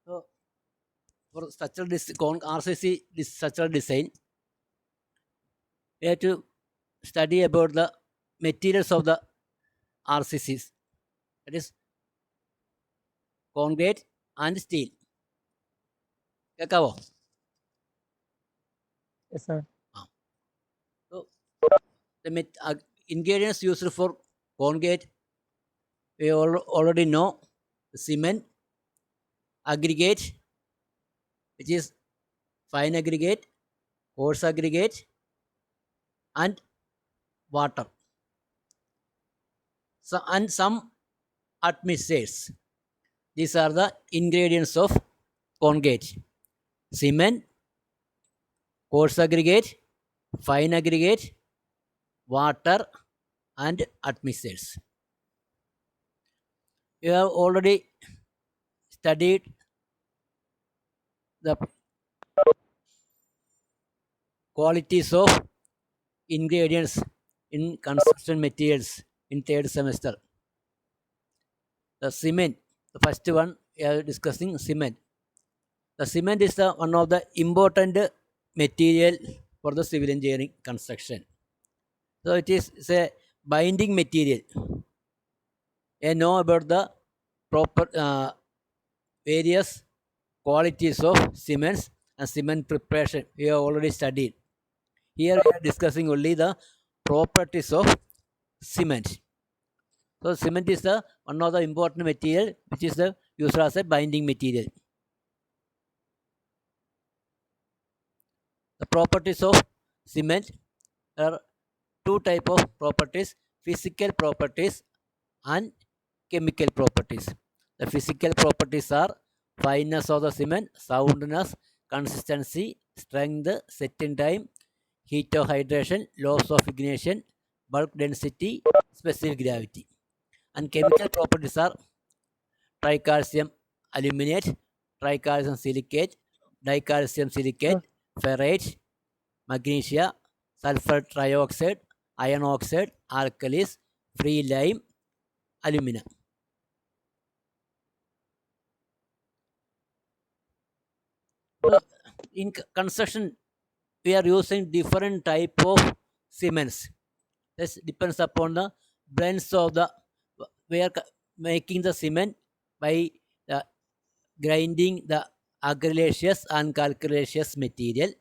So for RCC structural design, we have to study about the materials of the RCCs. That is concrete and steel. കേൾക്കാവോ? Yes, sir. So the ingredients used for concrete, we already know cement, aggregate, which is fine aggregate, coarse aggregate, and water. So, and some admixtures. These are the ingredients of concrete: cement, coarse aggregate, fine aggregate, water, and admixtures. You have already studied the qualities of ingredients in construction materials in third semester. The cement, the first one we are discussing cement. The cement is one of the important material for the civil engineering construction. So it is a binding material. You know about the proper various qualities of cements and cement preparation. We have already studied. Here we are discussing only the properties of cement. So cement is the one of the important material which is the used as a binding material. The properties of cement, there are two type of properties: physical properties and chemical properties. The physical properties are fineness of the cement, soundness, consistency, strength, setting time, heat of hydration, loss of ignition, bulk density, specific gravity. And chemical properties are tricalcium aluminate, tricalcium silicate, dicalcium silicate, ferrite, magnesia, sulfur trioxide, iron oxide, alkalis, free lime, alumina. So in construction, we are using different type of cements. This depends upon the blends of the. We are making the cement by grinding the argillaceous and calcareous material.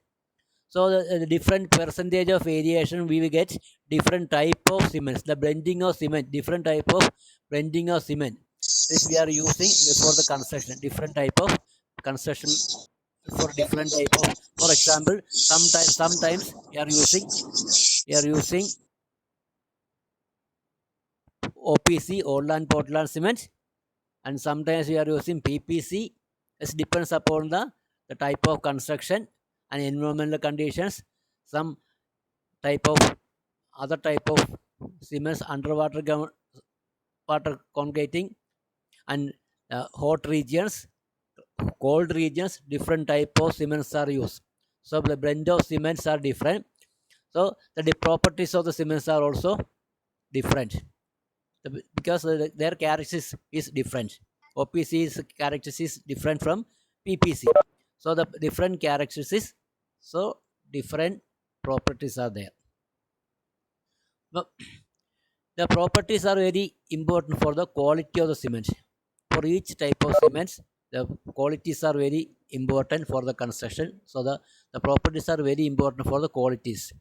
So the different percentage of variation we will get different type of cements. The blending of cement, different type of blending of cement. This we are using for the construction. Different type of construction for different type of. For example, sometimes we are using OPC, Orland Portland cement, and sometimes we are using PPC. It depends upon the type of construction and environmental conditions. Some type of other type of cements underwater water concreting, and hot regions, cold regions, different type of cements are used. So the blend of cements are different. So the properties of the cements are also different because their characteristics is different. OPC's characteristics is different from PPC. So the different characteristics, so different properties are there. But the properties are very important for the quality of the cement. For each type of cements, the qualities are very important for the construction. So the properties are very important for the qualities.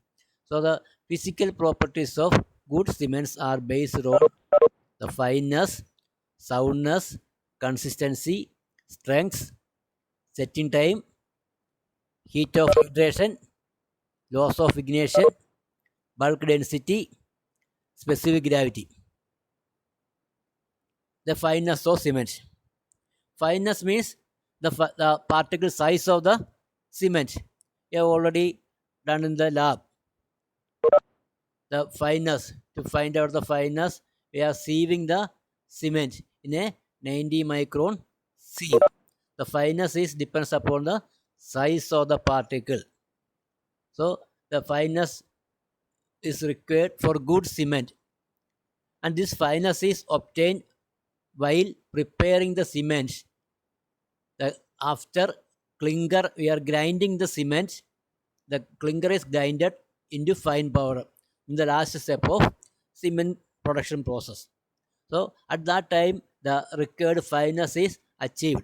So the physical properties of good cements are based on the fineness, soundness, consistency, strength, setting time, heat of hydration, loss of ignition, bulk density, specific gravity. The fineness of cement. Fineness means the particle size of the cement. You have already done in the lab. The fineness, to find out the fineness, we are sieving the cement in a 90 micron sieve. The fineness is depends upon the size of the particle. So the fineness is required for good cement, and this fineness is obtained while preparing the cement. The after clinker, we are grinding the cement. The clinker is grinded into fine powder in the last step of cement production process. So at that time, the required fineness is achieved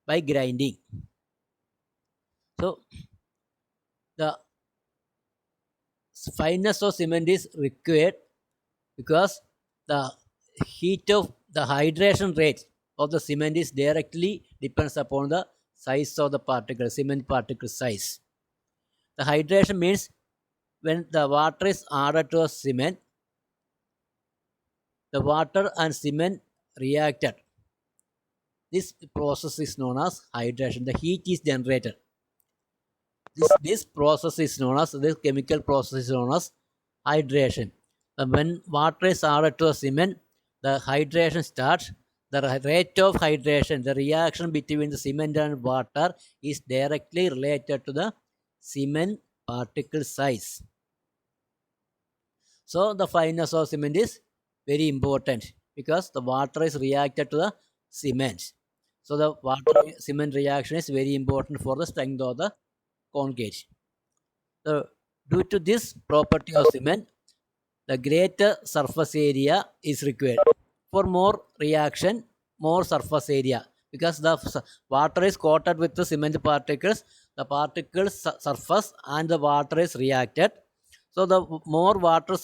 by grinding. So the fineness of cement is required because the heat of the hydration rate of the cement is directly depends upon the size of the particle, cement particle size. The hydration means when the water is added to a cement, the water and cement reacted. This process is known as hydration. The heat is generated. This process is known as, this chemical process is known as hydration. When water is added to a cement, the hydration starts. The rate of hydration, the reaction between the cement and water, is directly related to the cement particle size. So the fineness of cement is very important because the water is reacted to the cement. So the water cement reaction is very important for the strength of the concrete. So due to this property of cement, the greater surface area is required. For more reaction, more surface area, because the water is coated with the cement particles, the particles surface and the water is reacted. So the more water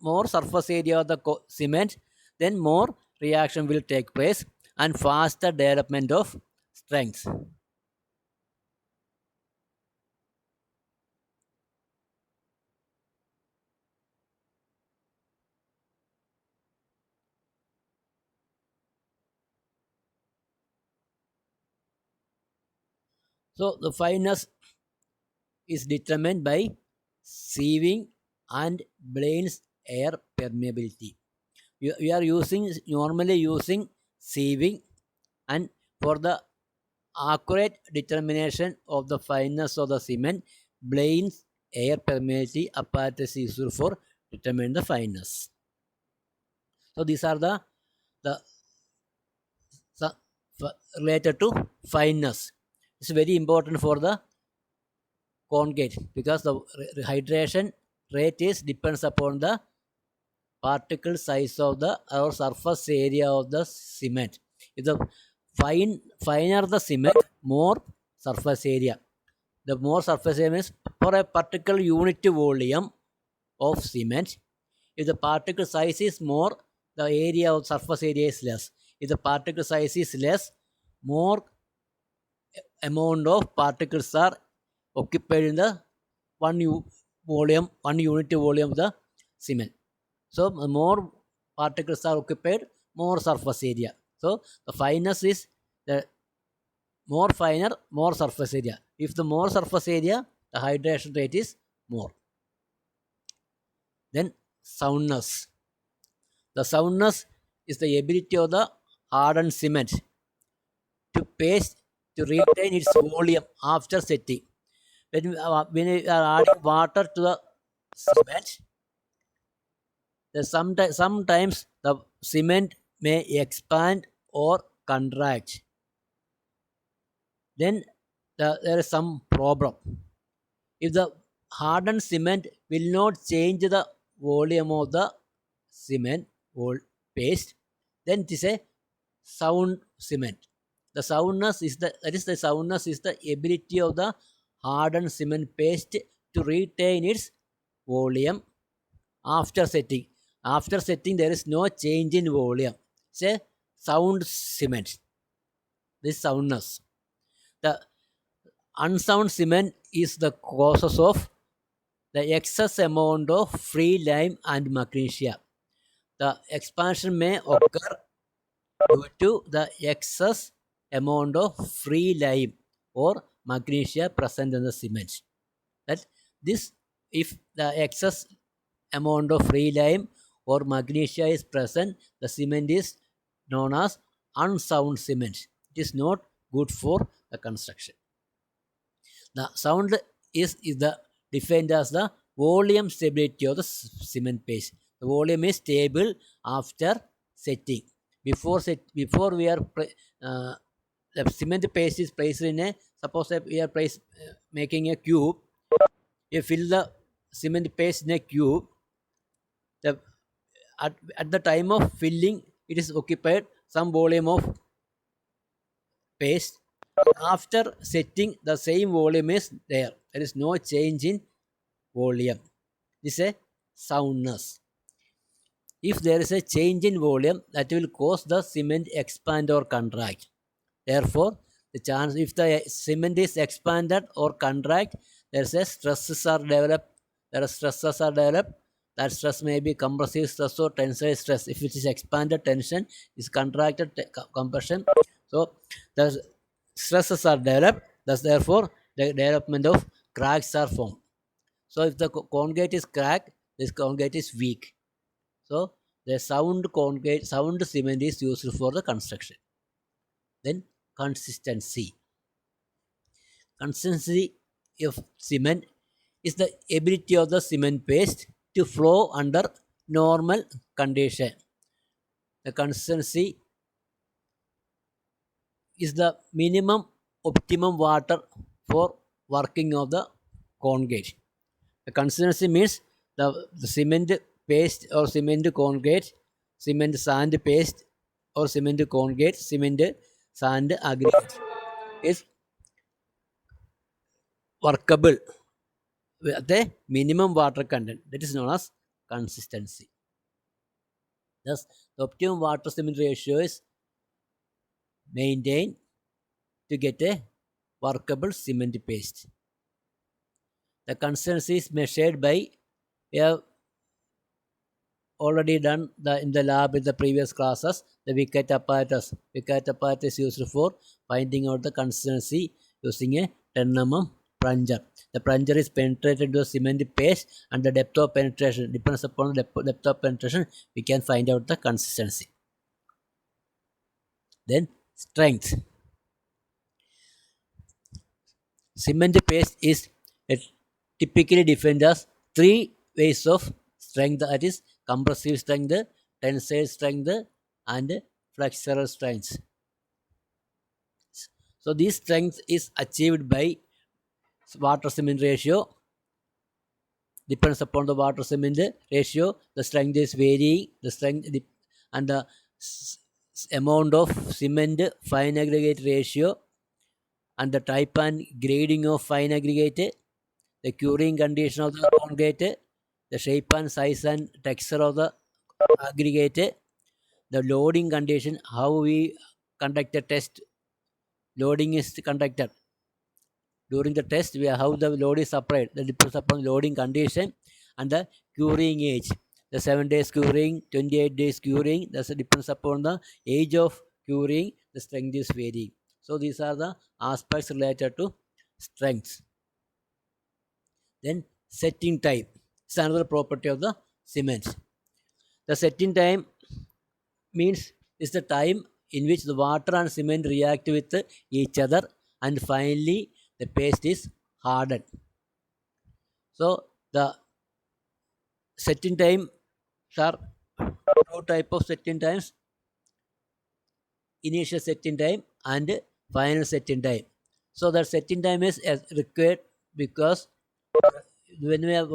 more surface area of the cement, then more reaction will take place and faster development of strength. So the fineness is determined by sieving and Blaine's air permeability. We are normally using sieving, and for the accurate determination of the fineness of the cement, Blaine's air permeability apparatus is used for determining the fineness. So these are the related to fineness. It's very important for the concrete because the hydration rate is depends upon the particle size of the or surface area of the cement. If the finer the cement, more surface area. The more surface area is for a particular unit volume of cement. If the particle size is more, the area of surface area is less. If the particle size is less, more amount of particles are occupied in the one unit volume of the cement. So more particles are occupied, more surface area. So the fineness is the more finer, more surface area. If the more surface area, the hydration rate is more. Then soundness. The soundness is the ability of the hardened cement to paste to retain its volume after setting. When we are adding water to the cement, sometimes the cement may expand or contract. Then there is some problem. If the hardened cement will not change the volume of the cement or paste, then it is a sound cement. The soundness is the ability of the hardened cement paste to retain its volume after setting. After setting, there is no change in volume. It's a sound cement. This soundness. The unsound cement is the causes of the excess amount of free lime and magnesia. The expansion may occur due to the excess amount of free lime or magnesia present in the cement. That this, if the excess amount of free lime or magnesia is present, the cement is known as unsound cement. It is not good for the construction. The sound is the defined as the volume stability of the cement paste. The volume is stable after setting. Before we are the cement paste is placed in a, suppose that we are making a cube. You fill the cement paste in a cube. The at the time of filling, it is occupied some volume of paste. After setting, the same volume is there. There is no change in volume. This is a soundness. If there is a change in volume, that will cause the cement expand or contract. Therefore, the chance if the cement is expanded or contract, there's a stresses are developed. There are stresses are developed. That stress may be compressive stress or tensile stress. If it is expanded, tension is contracted compression. So the stresses are developed. Thus, therefore, the development of cracks are formed. So if the concrete is cracked, this concrete is weak. So the sound cement is used for the construction. Then consistency. Consistency of cement is the ability of the cement paste to flow under normal condition. The consistency is the minimum optimum water for working of the concrete. The consistency means the cement paste or cement concrete, cement sand paste or cement concrete, cement sand aggregate is workable with the minimum water content. That is known as consistency. Thus, the optimum water cement ratio is maintained to get a workable cement paste. The consistency is measured by, we have already done in the lab in the previous classes, the Vickett apparatus. Vickett apparatus is used for finding out the consistency using a 10 mm plunger. The plunger is penetrated to the cement paste, and the depth of penetration depends upon the depth of penetration. We can find out the consistency. Then strength. Cement paste is typically defined as three ways of strength, that is compressive strength, tensile strength, and flexural strength. So this strength is achieved by water cement ratio. Depends upon the water cement ratio, the strength is varying. The strength and the amount of cement fine aggregate ratio, and the type and grading of fine aggregate, the curing condition of the concrete, the shape and size and texture of the aggregate, the loading condition, how we conduct the test, loading is conducted. During the test, how the load is applied, that depends upon loading condition, and the curing age, the 7 days curing, 28 days curing, that depends upon the age of curing, the strength is varying. So these are the aspects related to strength. Then setting time is another property of the cement. The setting time means is the time in which the water and cement react with each other, and finally the paste is hardened. So the setting time are two type of setting times: initial setting time and final setting time. So the setting time is required because when we are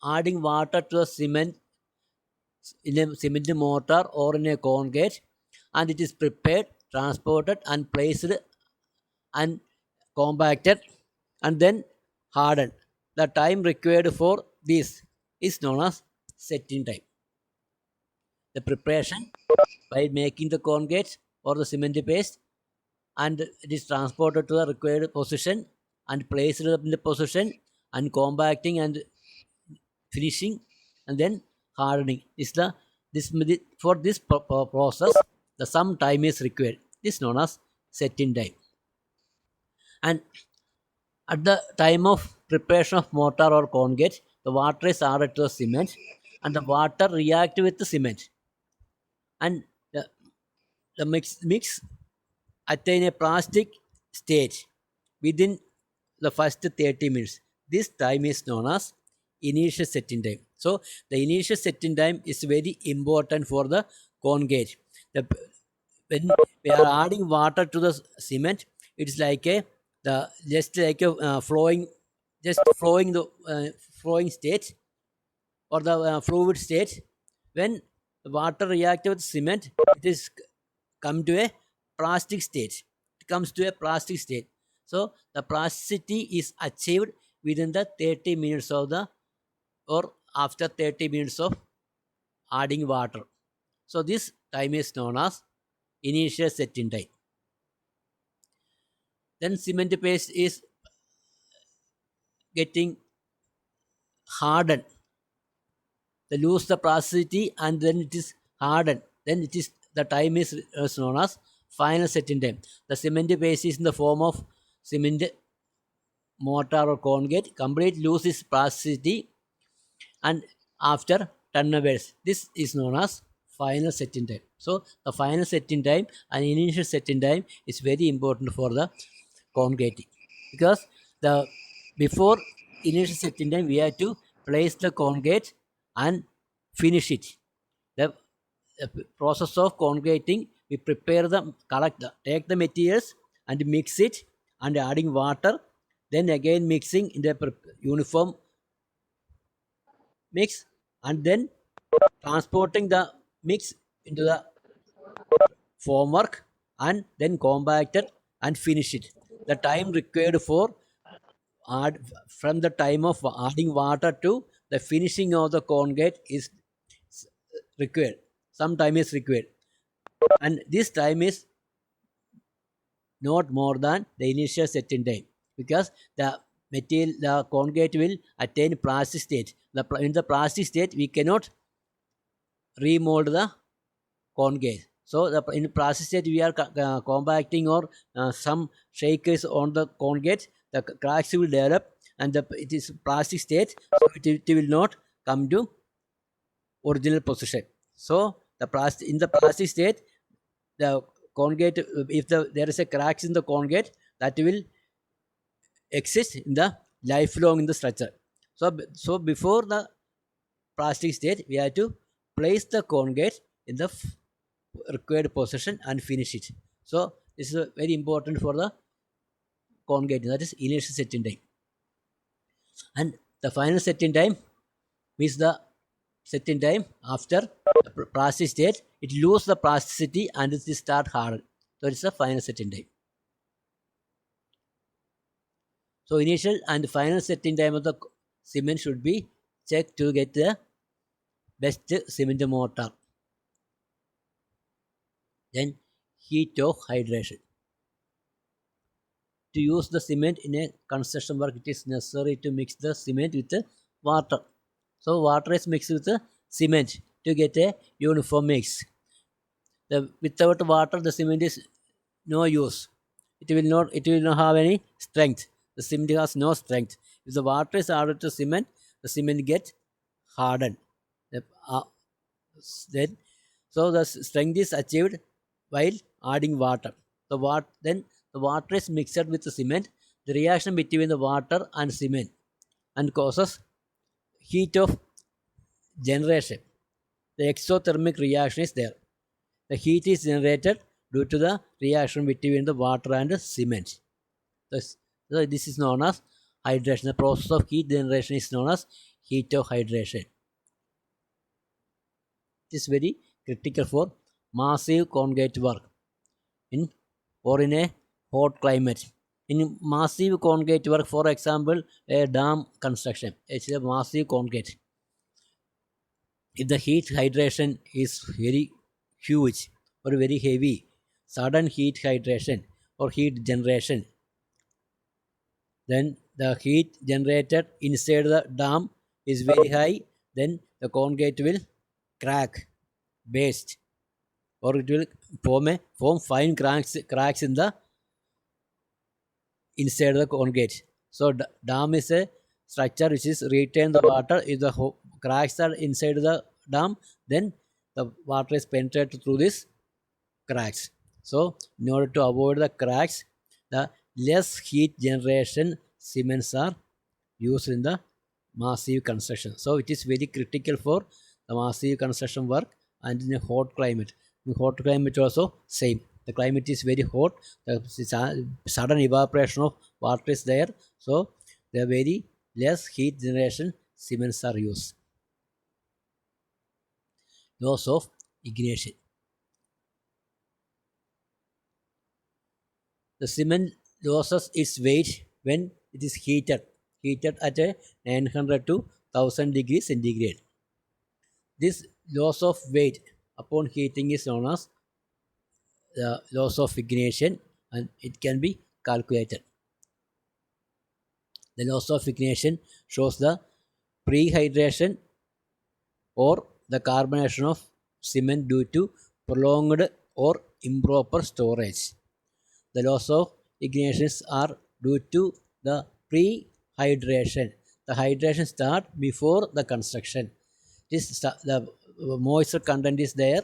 adding water to a cement in a cement mortar or in a concrete, and it is prepared, transported, and placed and compacted and then hardened, the time required for this is known as setting time. The preparation by making the concrete or the cement paste, and it is transported to the required position and placed in the position, and compacting and finishing, and then hardening is for this process the some time is required. This is known as setting time. And at the time of preparation of mortar or concrete, the water is added to the cement, and the water react with the cement, and the mix attain a plastic stage within the first 30 minutes. This time is known as initial setting time. So the initial setting time is very important for the concrete. when we are adding water to the cement, it's like a the just like a flowing, just flowing the flowing state or the fluid state. When the water reacts with cement, it is come to a plastic state. It comes to a plastic state. So the plasticity is achieved within the 30 minutes of the or after 30 minutes of adding water. So this time is known as initial setting time. Then cement paste is getting hardened. They lose the plasticity and then it is hardened. Then it is the time is known as final setting time. The cement paste is in the form of cement mortar or concrete. Complete loses plasticity and after 10 hours. This is known as final setting time. So the final setting time and initial setting time is very important for the concrete because the before initial setting time we have to place the concrete and finish it. The process of concreting, we prepare the collect the, take the materials and mix it and adding water, then again mixing in the uniform mix and then transporting the mix into the formwork and then compacted and finish it. The time required for add from the time of adding water to the finishing of the concrete is required. Some time is required, and this time is not more than the initial setting time because the material, the concrete will attain plastic state. In the plastic state, we cannot remold the concave. So in plastic state, we are compacting or some shakers on the concave, the cracks will develop and it is plastic state, so it will not come to original position. So the plastic in the plastic state, the concave, if there is a cracks in the concave, that will exist in the lifelong in the structure. So before the plastic state, we have to place the concave in the required position and finish it. So this is very important for the concave, that is initial setting time. And the final setting time means the setting time after the plastic state, it loses the plasticity and it start harden. So it's the final setting time. So initial and final setting time of the cement should be checked to get the best cement mortar. Then heat of hydration. To use the cement in a construction work, it is necessary to mix the cement with the water. So water is mixed with the cement to get a uniform mix. Without water, the cement is no use. It will not have any strength. The cement has no strength. If the water is added to cement, the cement gets hardened. Then, so the strength is achieved while adding water. Then the water is mixed with the cement. The reaction between the water and cement and causes heat of generation. The exothermic reaction is there. The heat is generated due to the reaction between the water and the cement. So this is known as hydration. The process of heat generation is known as heat of hydration. It is very critical for massive concrete work in a hot climate. In massive concrete work, for example, a dam construction, it's a massive concrete. If the heat hydration is very huge or very heavy, sudden heat hydration or heat generation, then the heat generated inside the dam is very high, then the concrete will crack, burst, or it will form fine cracks in the inside the concrete. So dam is a structure which is retain the water. If the cracks are inside the dam, then the water is penetrated through these cracks. So in order to avoid the cracks, the less heat generation cements are used in the massive construction. So it is very critical for the massive construction work and in a hot climate. In hot climate also same. The climate is very hot. The sudden evaporation of water is there. So the very less heat generation cements are used. Loss of ignition. The cement loses its weight when it is heated at a 900 to 1000 degrees centigrade. This loss of weight upon heating is known as the loss of ignition, and it can be calculated. The loss of ignition shows the prehydration or the carbonation of cement due to prolonged or improper storage. The loss of ignitions are due to the pre-hydration. The hydration starts before the construction. The moisture content is there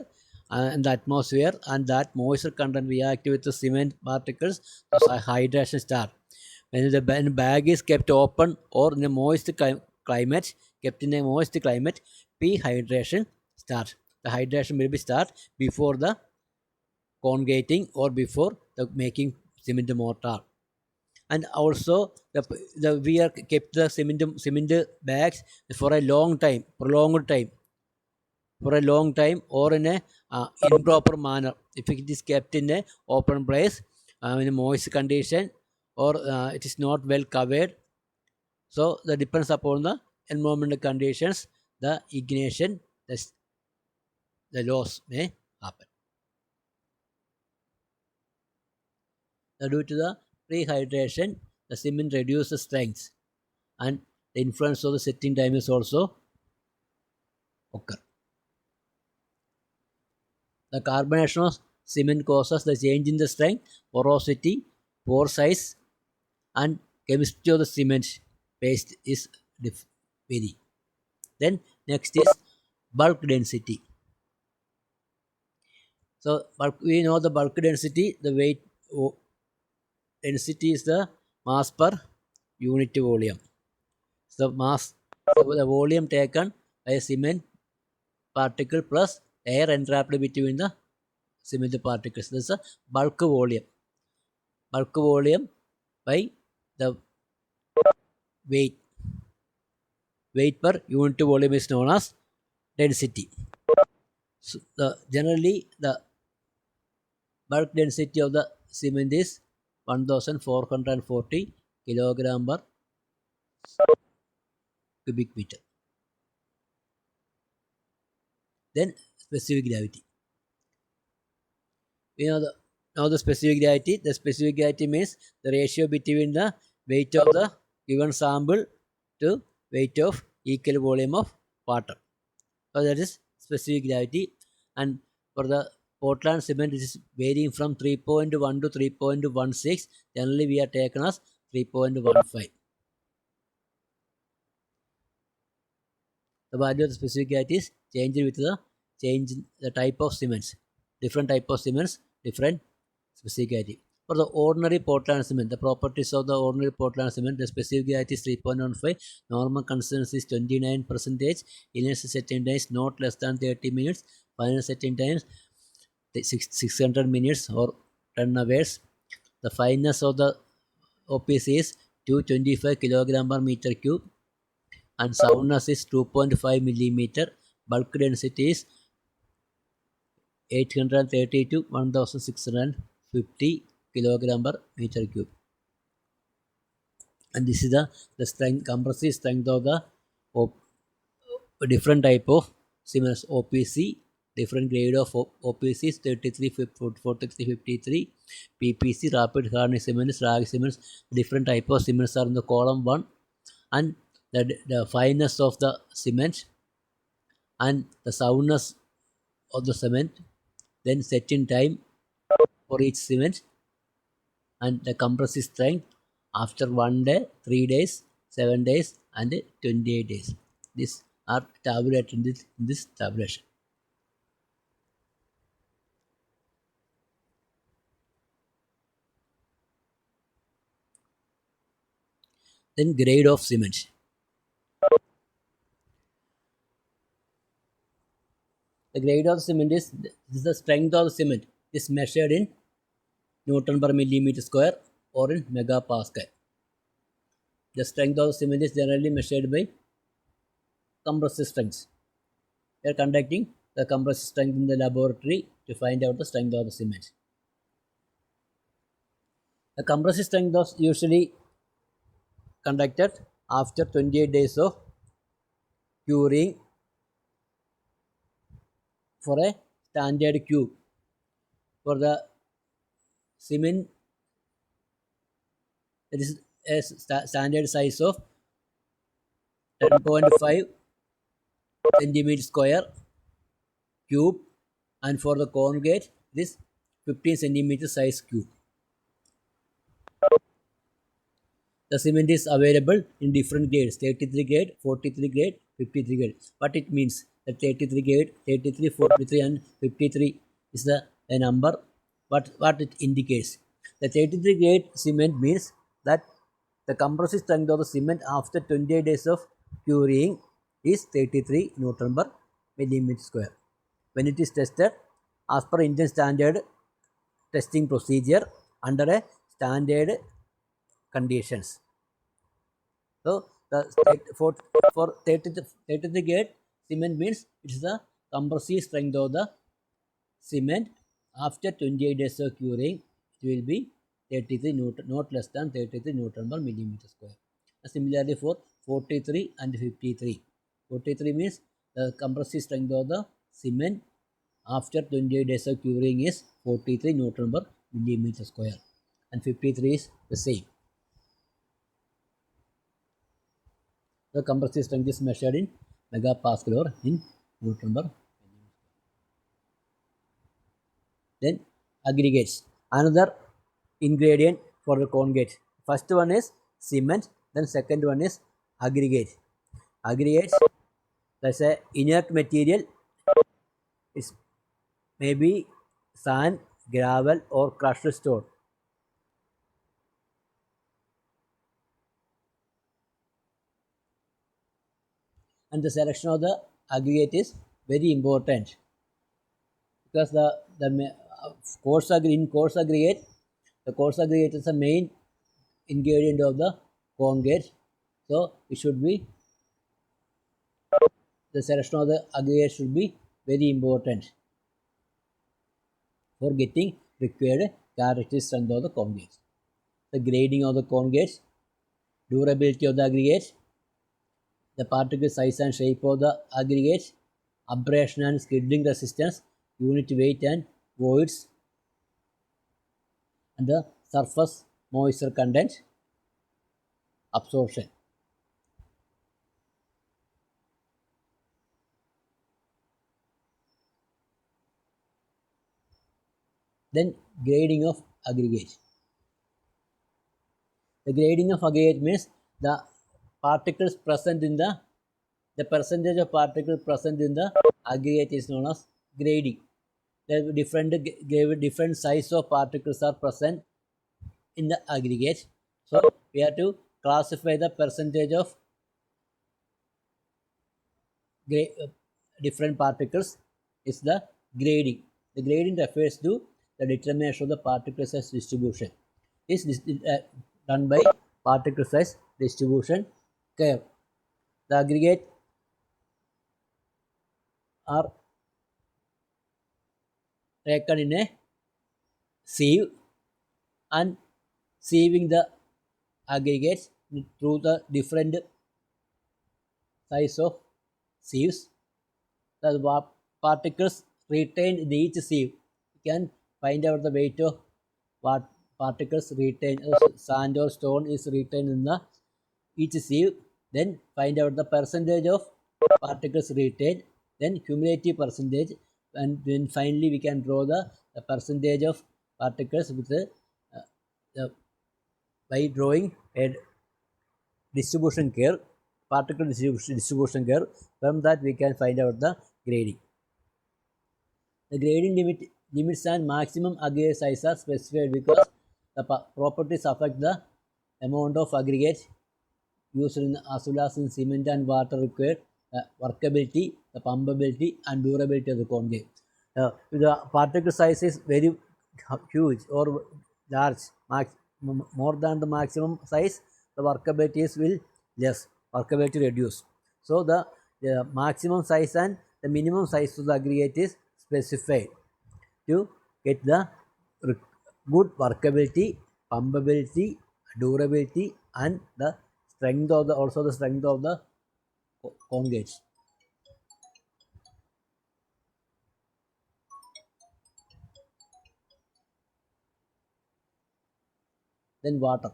in the atmosphere, and that moisture content react with the cement particles. So hydration starts. When the bag is kept open or in a moist climate, kept in a moist climate, pre-hydration starts. The hydration will be start before the congregating or before the making cement mortar. And also we are kept the cement bags for a long time, prolonged time, for a long time, or in a improper manner. If it is kept in a open place, in a moist condition, or it is not well covered, so that depends upon the environmental conditions, the ignition, the loss may happen. Due to the prehydration, the cement reduces strength, and the influence of the setting time is also occur. The carbonation of cement causes the change in the strength, porosity, pore size, and chemistry of the cement paste is vary. Then next is bulk density. So we know the bulk density, the weight density is the mass per unit volume. So the volume taken by a cement particle plus air entrapped between the cement particles. This is a bulk volume. Bulk volume by the weight. Weight per unit volume is known as density. So generally the bulk density of the cement is 1440 kilogram per cubic meter. Then specific gravity. We know the specific gravity. The specific gravity means the ratio between the weight of the given sample to weight of equal volume of water. So that is specific gravity. And for the Portland cement, it is varying from 3.1 to 3.16. Generally, we are taken as 3.15. The value of the specific gravity is changed with the change in the type of cements. Different type of cements, different specific gravity. For the ordinary Portland cement, the properties of the ordinary Portland cement, the specific gravity is 3.15. Normal consistency is 29%. Initial setting time is not less than 30 minutes. Final setting time is 600 minutes or 10 hours. The fineness of the OPC is 225 kilogram per meter cube, and soundness is 2.5 millimeter. Bulk density is 830 to 1650 kilogram per meter cube. And this is the strength, compressive strength of the different type of cements. OPC, different grade of OPC is 33, 43, 53. PPC, rapid hardening cements, slag cements. Different type of cements are in the column 1. And the fineness of the cement and the soundness of the cement, then setting time for each cement, and the compressive strength after 1 day, 3 days, 7 days, and 28 days. These are tabulated in this tabulation. Then grade of cement. The grade of the cement is the strength of the cement is measured in Newton per millimeter square or in megapascal. The strength of the cement is generally measured by compressive strength. We are conducting the compressive strength in the laboratory to find out the strength of the cement. The compressive strength is usually conducted after 28 days of curing for a standard cube. For the cement, it is a standard size of 10.5 centimeter square cube, and for the concrete it is 15 centimeter size cube. The cement is available in different grades: 33 grade, 43 grade, 53 grade. What it means that 33 grade, 33, 43 and 53 is the number. What it indicates? The 33 grade cement means that the compressive strength of the cement after 28 days of curing is 33 Newton per millimeter square. When it is tested as per Indian standard testing procedure under a standard conditions. So for 33 grade cement means it is the compressive strength of the cement after 28 days of curing. It will be 33 Newton, not less than 33 Newton per millimeter square. Similarly for 43 and 53. 43 means the compressive strength of the cement after 28 days of curing is 43 Newton per millimeter square, and 53 is the same. The compressive strength is measured in megapascal or in Newton per. Then aggregates, another ingredient for the concrete. First one is cement, then second one is aggregate. Aggregates, that's a inert material. It's maybe sand, gravel or crushed stone. And the selection of the aggregate is very important, because the coarse aggregate, the coarse aggregate is the main ingredient of the concrete. So it should be, the selection of the aggregate should be very important for getting required characteristic strength of the concrete. The grading of the concrete, durability of the aggregate, the particle size and shape of the aggregate, abrasion and skidding resistance, unit weight and voids, and the surface moisture content, absorption. Then grading of aggregate. The grading of aggregate means the particles present in the percentage of particles present in the aggregate is known as grading. The different size of particles are present in the aggregate. So we have to classify the percentage of different particles is the grading. The grading refers to the determination of the particle size distribution. This is done by particle size distribution curve. The aggregate are taken in a sieve and sieving the aggregates through the different size of sieves. The particles retained in each sieve. You can find out the weight of what particles retained, sand or stone is retained in the each sieve. Then find out the percentage of particles retained, then cumulative percentage, and then finally we can draw the percentage of particles with by drawing a distribution curve, particle distribution curve. From that we can find out the grading. The grading limits and maximum aggregate size are specified because the properties affect the amount of aggregate used in, as well as in cement and water required workability, the pumpability and durability of the concave. If the particle size is very huge or large, more than the maximum size, the workability is will less, workability reduce. So the maximum size and the minimum size of the aggregate is specified to get the good workability, pumpability, durability, and the strength of the also the strength of the cone gauge. Then water.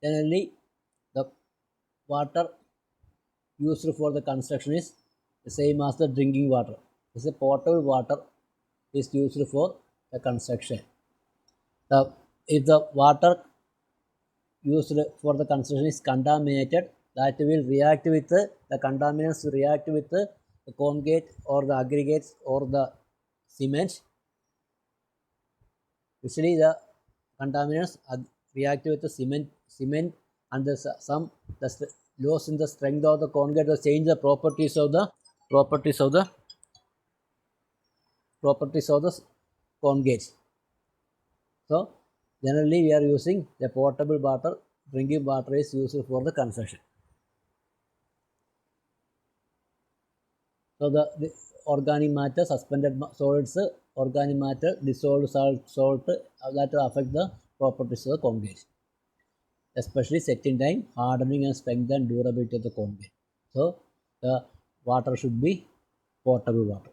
Generally, the water used for the construction is the same as the drinking water. It's a potable water is used for the construction. If the water used for the construction is contaminated, that will react with the contaminants react with the concrete or the aggregates or the cement. Usually the contaminants react with the cement and some loss in the strength of the concrete or change the properties of the properties of the properties of the concrete. So generally we are using the potable water, drinking water is used for the construction. So the organic matter, suspended solids, organic matter, dissolved salt that affect the properties of the concrete, especially setting time, hardening and strength and durability of the concrete. So the water should be potable water.